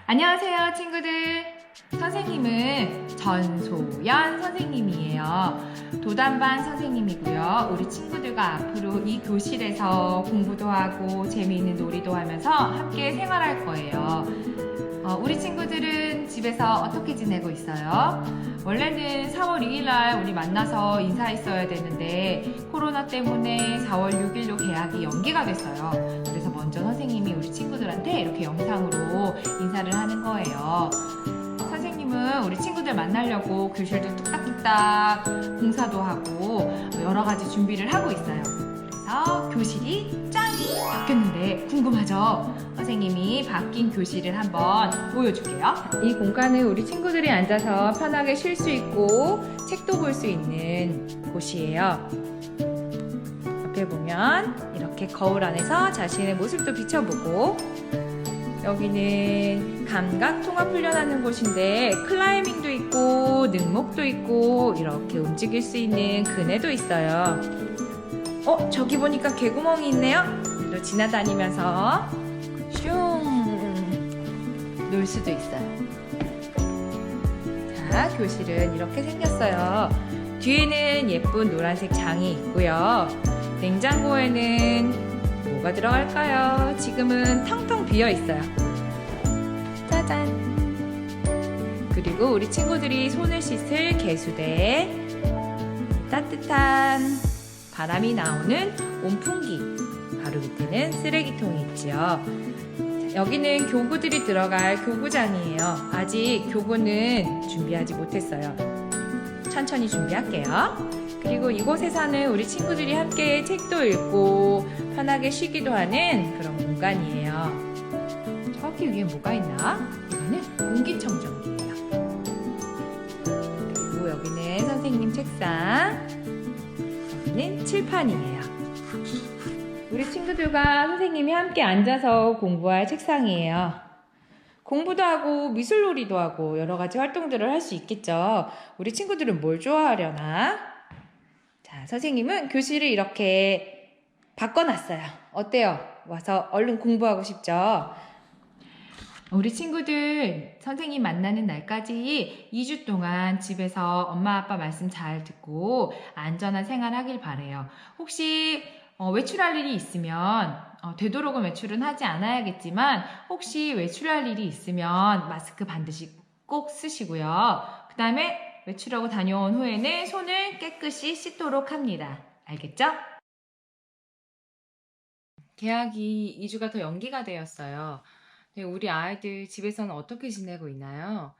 안녕하세요, 친구들. 선생님은 전소연 선생님이에요. 도담반 선생님이고요. 우리 친구들과 앞으로 이 교실에서 공부도 하고 재미있는 놀이도 하면서 함께 생활할 거예요. 우리 친구들은 집에서 어떻게 지내고 있어요? 원래는 4월 2일날 우리 만나서 인사했어야 되는데 코로나 때문에 4월 6일로 개학이 연기가 됐어요. 그래서 먼저 선생님이 우리 친구들한테 이렇게 영상으로 인사를 하는 거예요. 선생님은 우리 친구들 만나려고 교실도 뚝딱뚝딱 공사도 하고 여러 가지 준비를 하고 있어요. 그래서 교실이 짱 바뀌었는데 궁금하죠? 선생님이 바뀐 교실을 한번 보여줄게요. 이 공간은 우리 친구들이 앉아서 편하게 쉴 수 있고 책도 볼 수 있는 곳이에요. 옆에 보면 이렇게 거울 안에서 자신의 모습도 비춰보고, 여기는 감각 통합 훈련하는 곳인데 클라이밍도 있고 능목도 있고 이렇게 움직일 수 있는 그네도 있어요. 저기 보니까 개구멍이 있네요. 또 지나다니면서 슝 놀 수도 있어요. 자, 교실은 이렇게 생겼어요. 뒤에는 예쁜 노란색 장이 있고요. 냉장고에는 뭐가 들어갈까요? 지금은 텅텅 비어 있어요. 짜잔! 그리고 우리 친구들이 손을 씻을 개수대, 따뜻한 바람이 나오는 온풍기, 바로 밑에는 쓰레기통이 있죠. 여기는 교구들이 들어갈 교구장이에요. 아직 교구는 준비하지 못했어요. 천천히 준비할게요. 그리고 이곳에 사는 우리 친구들이 함께 책도 읽고 편하게 쉬기도 하는 그런 공간이에요. 저기 위에 뭐가 있나? 이거는 공기청정기예요. 그리고 여기는 선생님 책상, 여기는 칠판이에요. 우리 친구들과 선생님이 함께 앉아서 공부할 책상이에요. 공부도 하고 미술놀이도 하고 여러 가지 활동들을 할 수 있겠죠. 우리 친구들은 뭘 좋아하려나? 자, 선생님은 교실을 이렇게 바꿔놨어요. 어때요? 와서 얼른 공부하고 싶죠? 우리 친구들 선생님 만나는 날까지 2주 동안 집에서 엄마 아빠 말씀 잘 듣고 안전한 생활하길 바래요. 혹시 외출할 일이 있으면 되도록은 외출은 하지 않아야겠지만 혹시 외출할 일이 있으면 마스크 반드시 꼭 쓰시고요. 그 다음에 외출하고 다녀온 후에는 손을 깨끗이 씻도록 합니다. 알겠죠? 개학이 2주가 더 연기가 되었어요. 네, 우리 아이들 집에서는 어떻게 지내고 있나요?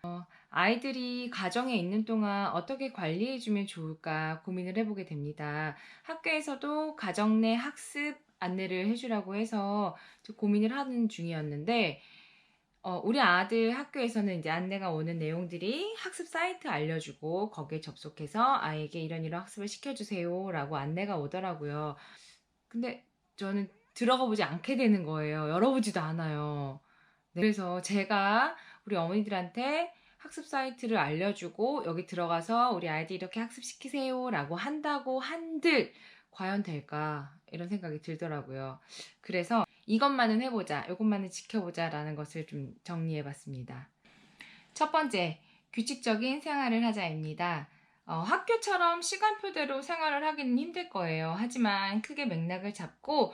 아이들이 가정에 있는 동안 어떻게 관리해주면 좋을까 고민을 해보게 됩니다. 학교에서도 가정 내 학습 안내를 해주라고 해서 고민을 하는 중이었는데, 우리 아들 학교에서는 이제 안내가 오는 내용들이 학습 사이트 알려주고 거기에 접속해서 아이에게 이런 학습을 시켜주세요 라고 안내가 오더라고요. 근데 저는 들어가 보지 않게 되는 거예요. 열어보지도 않아요. 네, 그래서 제가 우리 어머니들한테 학습 사이트를 알려주고 여기 들어가서 우리 아이들 이렇게 학습시키세요 라고 한다고 한들 과연 될까 이런 생각이 들더라고요. 그래서 이것만은 해보자, 이것만은 지켜보자 라는 것을 좀 정리해 봤습니다. 첫 번째, 규칙적인 생활을 하자입니다. 학교처럼 시간표대로 생활을 하기는 힘들 거예요. 하지만 크게 맥락을 잡고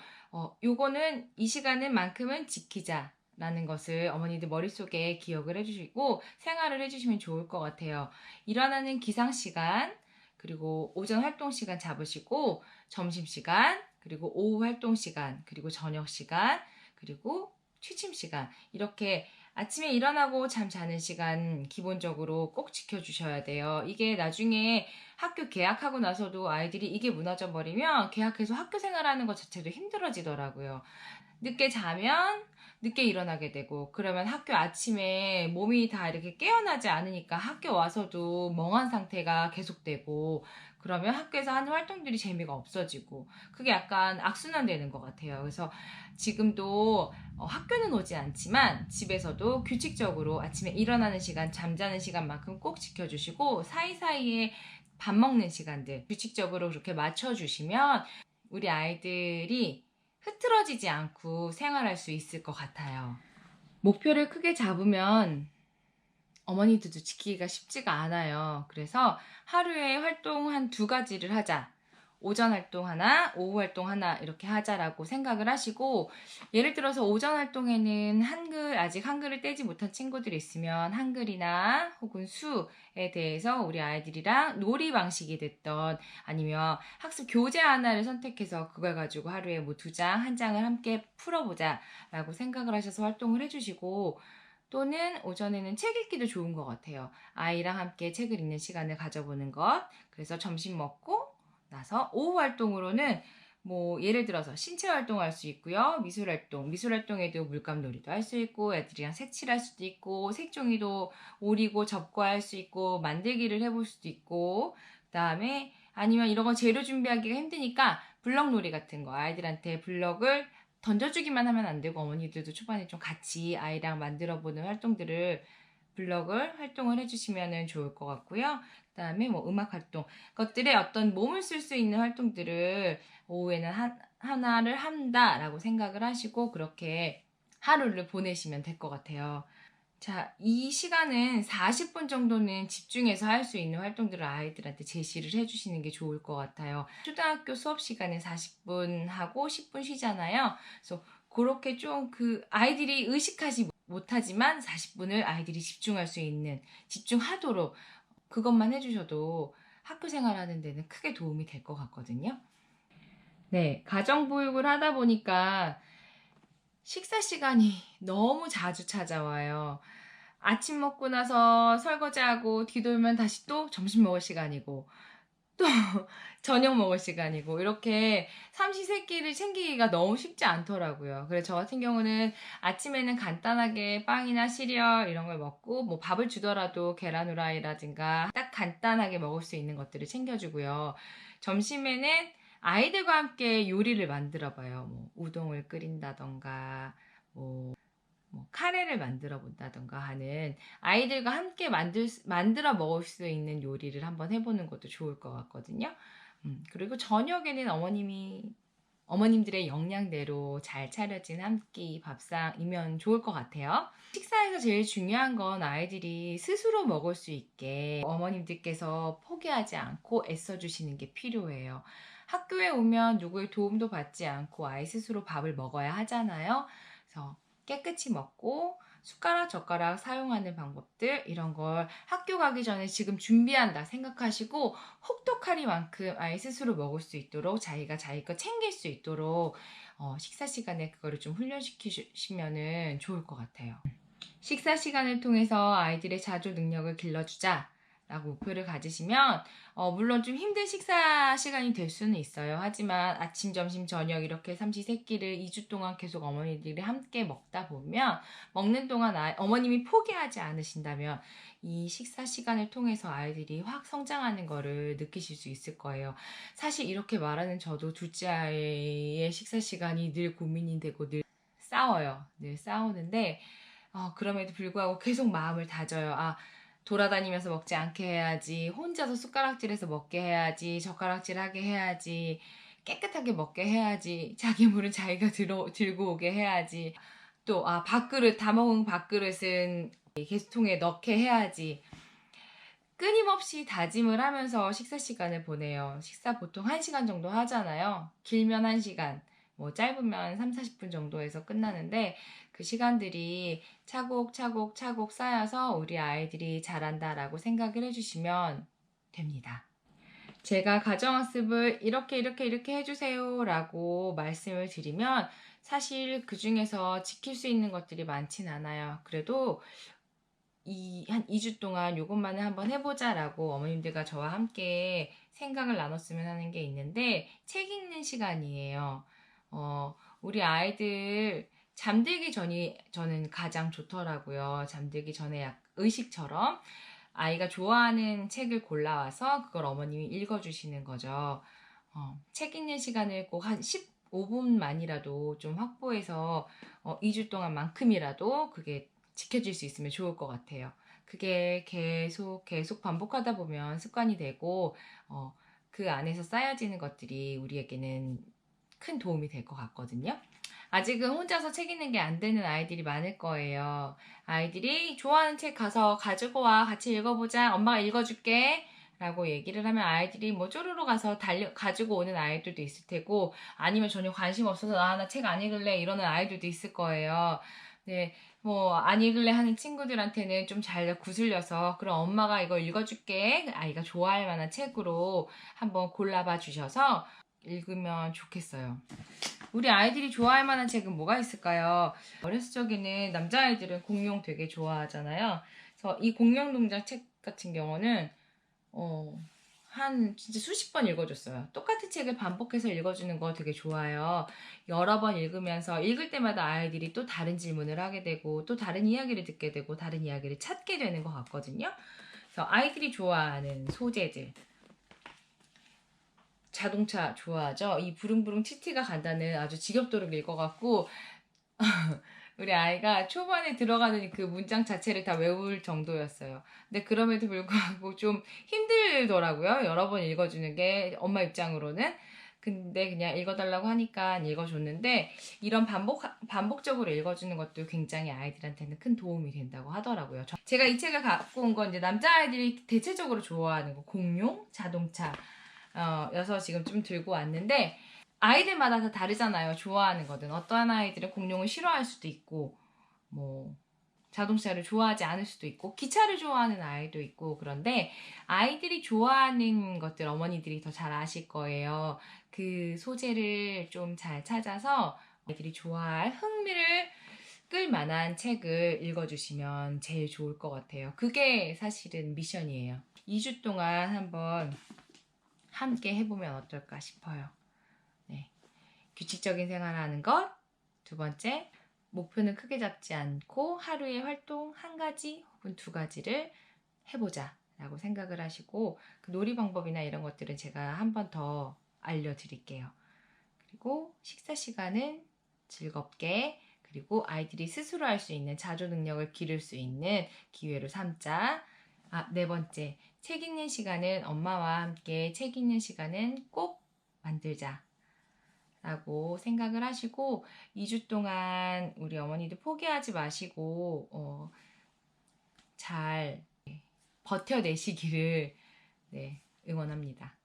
요거는 이 시간은 만큼은 지키자 라는 것을 어머니들 머릿속에 기억을 해주시고 생활을 해주시면 좋을 것 같아요. 일어나는 기상시간, 그리고 오전 활동시간 잡으시고 점심시간, 그리고 오후 활동시간, 그리고 저녁시간, 그리고 취침시간, 이렇게 아침에 일어나고 잠 자는 시간 기본적으로 꼭 지켜주셔야 돼요. 이게 나중에 학교 개학하고 나서도 아이들이 이게 무너져 버리면 개학해서 학교 생활하는 것 자체도 힘들어지더라고요. 늦게 자면 늦게 일어나게 되고, 그러면 학교 아침에 몸이 다 이렇게 깨어나지 않으니까 학교 와서도 멍한 상태가 계속되고, 그러면 학교에서 하는 활동들이 재미가 없어지고, 그게 약간 악순환 되는 것 같아요. 그래서 지금도 학교는 오지 않지만 집에서도 규칙적으로 아침에 일어나는 시간, 잠자는 시간만큼 꼭 지켜주시고, 사이사이에 밥 먹는 시간들 규칙적으로 그렇게 맞춰주시면 우리 아이들이 흐트러지지 않고 생활할 수 있을 것 같아요. 목표를 크게 잡으면 어머니들도 지키기가 쉽지가 않아요. 그래서 하루에 활동 한 두 가지를 하자. 오전 활동 하나, 오후 활동 하나 이렇게 하자라고 생각을 하시고, 예를 들어서 오전 활동에는 아직 한글을 떼지 못한 친구들이 있으면 한글이나 혹은 수에 대해서 우리 아이들이랑 놀이 방식이 됐던, 아니면 학습 교재 하나를 선택해서 그걸 가지고 하루에 뭐 두 장, 한 장을 함께 풀어보자 라고 생각을 하셔서 활동을 해주시고, 또는 오전에는 책 읽기도 좋은 것 같아요. 아이랑 함께 책을 읽는 시간을 가져보는 것. 그래서 점심 먹고 나서 오후 활동으로는 뭐 예를 들어서 신체 활동할 수 있고요. 미술 활동에도 물감 놀이도 할 수 있고, 애들이랑 색칠할 수도 있고, 색종이도 오리고 접고할 수 있고, 만들기를 해볼 수도 있고, 그다음에 아니면 이런 거 재료 준비하기가 힘드니까 블럭 놀이 같은 거, 아이들한테 블럭을 던져주기만 하면 안 되고, 어머니들도 초반에 좀 같이 아이랑 만들어보는 블럭을 활동을 해주시면 좋을 것 같고요. 그 다음에 뭐 음악 활동, 것들에 어떤 몸을 쓸 수 있는 활동들을 오후에는 하나를 한다라고 생각을 하시고, 그렇게 하루를 보내시면 될 것 같아요. 자, 이 시간은 40분 정도는 집중해서 할 수 있는 활동들을 아이들한테 제시를 해주시는 게 좋을 것 같아요. 초등학교 수업 시간에 40분 하고 10분 쉬잖아요. 그래서 그렇게 좀 아이들이 의식하지 못하지만 40분을 아이들이 집중할 수 있는, 집중하도록 그것만 해주셔도 학교 생활하는 데는 크게 도움이 될 것 같거든요. 네, 가정보육을 하다 보니까 식사 시간이 너무 자주 찾아와요. 아침 먹고 나서 설거지하고 뒤돌면 다시 또 점심 먹을 시간이고, 또 저녁 먹을 시간이고, 이렇게 삼시세끼를 챙기기가 너무 쉽지 않더라고요. 그래서 저 같은 경우는 아침에는 간단하게 빵이나 시리얼 이런 걸 먹고, 뭐 밥을 주더라도 계란 후라이라든가 딱 간단하게 먹을 수 있는 것들을 챙겨주고요. 점심에는 아이들과 함께 요리를 만들어 봐요. 뭐 우동을 끓인다던가, 뭐 카레를 만들어 본다던가 하는, 아이들과 함께 만들어 먹을 수 있는 요리를 한번 해보는 것도 좋을 것 같거든요. 그리고 저녁에는 어머님들의 역량대로 잘 차려진 한 끼 밥상이면 좋을 것 같아요. 식사에서 제일 중요한 건 아이들이 스스로 먹을 수 있게 어머님들께서 포기하지 않고 애써주시는 게 필요해요. 학교에 오면 누구의 도움도 받지 않고 아이 스스로 밥을 먹어야 하잖아요. 그래서 깨끗이 먹고 숟가락, 젓가락 사용하는 방법들, 이런 걸 학교 가기 전에 지금 준비한다 생각하시고, 혹독하리만큼 아이 스스로 먹을 수 있도록, 자기가 자기 거 챙길 수 있도록 식사 시간에 그거를 좀 훈련시키시면 좋을 것 같아요. 식사 시간을 통해서 아이들의 자조 능력을 길러주자 라고 목표를 가지시면, 물론 좀 힘든 식사 시간이 될 수는 있어요. 하지만 아침, 점심, 저녁 이렇게 삼시세끼를 2주 동안 계속 어머니들이 함께 먹다 보면, 먹는 동안 어머님이 포기하지 않으신다면 이 식사 시간을 통해서 아이들이 확 성장하는 거를 느끼실 수 있을 거예요. 사실 이렇게 말하는 저도 둘째 아이의 식사 시간이 늘 고민이 되고 늘 싸워요. 늘 싸우는데, 그럼에도 불구하고 계속 마음을 다져요. 돌아다니면서 먹지 않게 해야지. 혼자서 숟가락질해서 먹게 해야지. 젓가락질하게 해야지. 깨끗하게 먹게 해야지. 자기 물은 자기가 들고 오게 해야지. 또, 밥그릇, 다 먹은 밥그릇은 개수통에 넣게 해야지. 끊임없이 다짐을 하면서 식사 시간을 보내요. 식사 보통 1시간 정도 하잖아요. 길면 1시간, 뭐 짧으면 3, 40분 정도에서 끝나는데, 그 시간들이 차곡차곡 쌓여서 우리 아이들이 잘한다라고 생각을 해주시면 됩니다. 제가 가정학습을 이렇게 해주세요 라고 말씀을 드리면 사실 그 중에서 지킬 수 있는 것들이 많진 않아요. 그래도 한 2주 동안 요것만을 한번 해보자라고 어머님들과 저와 함께 생각을 나눴으면 하는 게 있는데, 책 읽는 시간이에요. 우리 아이들 잠들기 전이 저는 가장 좋더라고요. 잠들기 전에 의식처럼 아이가 좋아하는 책을 골라와서 그걸 어머님이 읽어주시는 거죠. 책 읽는 시간을 꼭 한 15분만이라도 좀 확보해서 2주 동안만큼이라도 그게 지켜질 수 있으면 좋을 것 같아요. 그게 계속 반복하다 보면 습관이 되고, 그 안에서 쌓여지는 것들이 우리에게는 큰 도움이 될 것 같거든요. 아직은 혼자서 책 읽는 게 안 되는 아이들이 많을 거예요. 아이들이 좋아하는 책 가서 가지고 와, 같이 읽어보자, 엄마가 읽어줄게 라고 얘기를 하면 아이들이 뭐 쪼르르 가서 가지고 오는 아이들도 있을 테고, 아니면 전혀 관심 없어서 나 책 안 읽을래 이러는 아이들도 있을 거예요. 네, 뭐 안 읽을래 하는 친구들한테는 좀 잘 구슬려서 그럼 엄마가 이거 읽어줄게, 아이가 좋아할 만한 책으로 한번 골라봐 주셔서 읽으면 좋겠어요. 우리 아이들이 좋아할 만한 책은 뭐가 있을까요? 어렸을 적에는 남자아이들은 공룡 되게 좋아하잖아요. 그래서 이 공룡 농장 책 같은 경우는 한 진짜 수십 번 읽어줬어요. 똑같은 책을 반복해서 읽어주는 거 되게 좋아요. 여러 번 읽으면서 읽을 때마다 아이들이 또 다른 질문을 하게 되고 또 다른 이야기를 듣게 되고 다른 이야기를 찾게 되는 것 같거든요. 그래서 아이들이 좋아하는 소재들. 자동차 좋아하죠? 이 부릉부릉 TT가 간다는 아주 지겹도록 읽어갖고 우리 아이가 초반에 들어가는 그 문장 자체를 다 외울 정도였어요. 근데 그럼에도 불구하고 좀 힘들더라고요. 여러 번 읽어주는 게 엄마 입장으로는. 근데 그냥 읽어달라고 하니까 읽어줬는데 이런 반복적으로 읽어주는 것도 굉장히 아이들한테는 큰 도움이 된다고 하더라고요. 제가 이 책을 갖고 온 건 이제 남자아이들이 대체적으로 좋아하는 거, 공룡, 자동차, 여서 지금 좀 들고 왔는데 아이들마다 다 다르잖아요. 좋아하는 거든. 어떤 아이들은 공룡을 싫어할 수도 있고, 뭐, 자동차를 좋아하지 않을 수도 있고, 기차를 좋아하는 아이도 있고, 그런데 아이들이 좋아하는 것들 어머니들이 더 잘 아실 거예요. 그 소재를 좀 잘 찾아서 아이들이 좋아할 흥미를 끌 만한 책을 읽어주시면 제일 좋을 것 같아요. 그게 사실은 미션이에요. 2주 동안 한번 함께 해보면 어떨까 싶어요. 네. 규칙적인 생활하는 것. 두 번째, 목표는 크게 잡지 않고 하루에 활동 한 가지 혹은 두 가지를 해보자 라고 생각을 하시고 그 놀이 방법이나 이런 것들은 제가 한 번 더 알려드릴게요. 그리고 식사 시간은 즐겁게 그리고 아이들이 스스로 할 수 있는 자조 능력을 기를 수 있는 기회로 삼자. 네 번째, 책 읽는 시간은 엄마와 함께 책 읽는 시간은 꼭 만들자 라고 생각을 하시고 2주 동안 우리 어머니들 포기하지 마시고 잘 버텨내시기를 네, 응원합니다.